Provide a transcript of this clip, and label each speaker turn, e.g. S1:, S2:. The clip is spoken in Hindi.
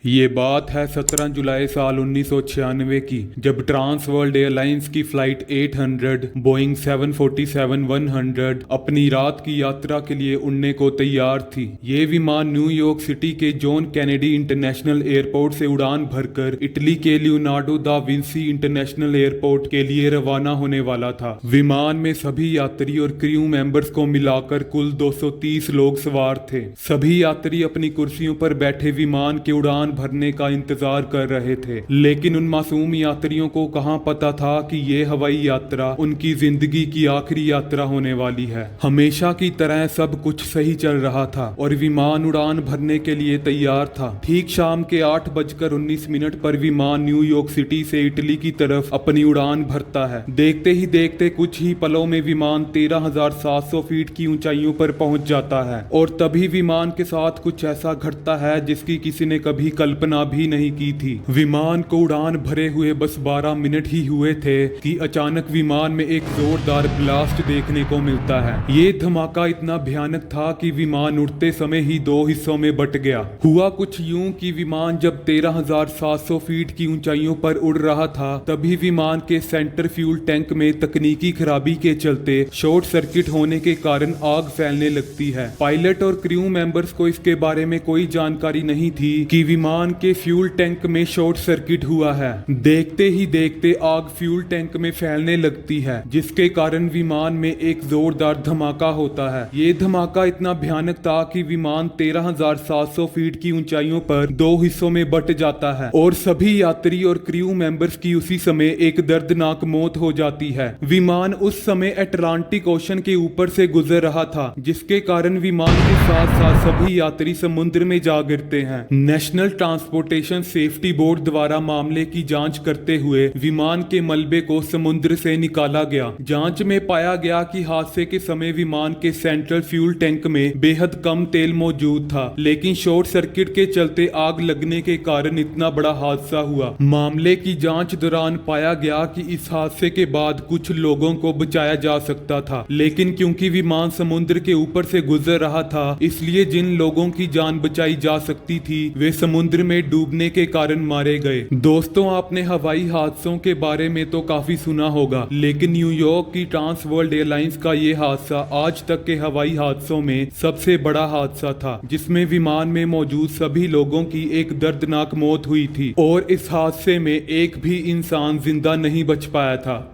S1: ये बात है 17 जुलाई साल 1996 की, जब ट्रांस वर्ल्ड एयरलाइंस की फ्लाइट 800 बोइंग 747-100 अपनी रात की यात्रा के लिए उड़ने को तैयार थी। ये विमान न्यूयॉर्क सिटी के जॉन कैनेडी इंटरनेशनल एयरपोर्ट से उड़ान भरकर इटली के Leonardo da Vinci international airport के लिए रवाना होने वाला था। विमान में सभी यात्री और क्रू मेंबर्स को मिलाकर कुल 230 लोग सवार थे। सभी यात्री अपनी कुर्सियों पर बैठे विमान के उड़ान भरने का इंतजार कर रहे थे, लेकिन उन मासूम यात्रियों को कहां पता था कि ये हवाई यात्रा उनकी जिंदगी की आखिरी यात्रा होने वाली है। हमेशा की तरह सब कुछ सही चल रहा था और विमान उड़ान भरने के लिए तैयार था। ठीक शाम के 8:19 पर विमान न्यूयॉर्क सिटी से इटली की तरफ अपनी उड़ान भरता है। देखते ही देखते कुछ ही पलों में विमान 13,700 फीट की ऊंचाइयों पर पहुंच जाता है और तभी विमान के साथ कुछ ऐसा घटता है जिसकी किसी ने कभी कल्पना भी नहीं की थी। विमान को उड़ान भरे हुए बस 12 मिनट ही हुए थे कि अचानक विमान में एक जोरदार ब्लास्ट देखने को मिलता है। ये धमाका इतना भयानक था कि विमान उड़ते समय ही दो हिस्सों में बट गया। हुआ कुछ यूं कि विमान जब 13,700 फीट की ऊंचाइयों पर उड़ रहा था, तभी विमान के सेंटर फ्यूल टैंक में तकनीकी खराबी के चलते शॉर्ट सर्किट होने के कारण आग फैलने लगती है। पायलट और क्रू मेंबर्स को इसके बारे में कोई जानकारी नहीं थी कि विमान के फ्यूल टैंक में शॉर्ट सर्किट हुआ है। देखते ही देखते आग फ्यूल टैंक में फैलने लगती है, जिसके कारण विमान में एक जोरदार धमाका होता है। ये धमाका इतना भयानक था कि विमान 13,700 फीट की ऊंचाइयों पर दो हिस्सों में बट जाता है और सभी यात्री और क्रू मेंबर्स की उसी समय एक दर्दनाक मौत हो जाती है। विमान उस समय अटलांटिक ओशन के ऊपर से गुजर रहा था, जिसके कारण विमान के साथ साथ सभी यात्री समुद्र में जा गिरते हैं। नेशनल ट्रांसपोर्टेशन सेफ्टी बोर्ड द्वारा मामले की जांच करते हुए विमान के मलबे को समुद्र से निकाला गया। जांच में पाया गया कि हादसे के समय विमान के सेंट्रल फ्यूल टैंक में बेहद कम तेल मौजूद था, लेकिन शॉर्ट सर्किट के चलते आग लगने के कारण इतना बड़ा हादसा हुआ। मामले की जांच दौरान पाया गया कि इस हादसे के बाद कुछ लोगों को बचाया जा सकता था, लेकिन क्योंकि विमान समुद्र के ऊपर से गुजर रहा था, इसलिए जिन लोगों की जान बचाई जा सकती थी वे समुद्र में डूबने के कारण मारे गए। दोस्तों, आपने हवाई हादसों के बारे में तो काफी सुना होगा, लेकिन न्यूयॉर्क की ट्रांस वर्ल्ड एयरलाइंस का ये हादसा आज तक के हवाई हादसों में सबसे बड़ा हादसा था, जिसमें विमान में मौजूद सभी लोगों की एक दर्दनाक मौत हुई थी और इस हादसे में एक भी इंसान जिंदा नहीं बच पाया था।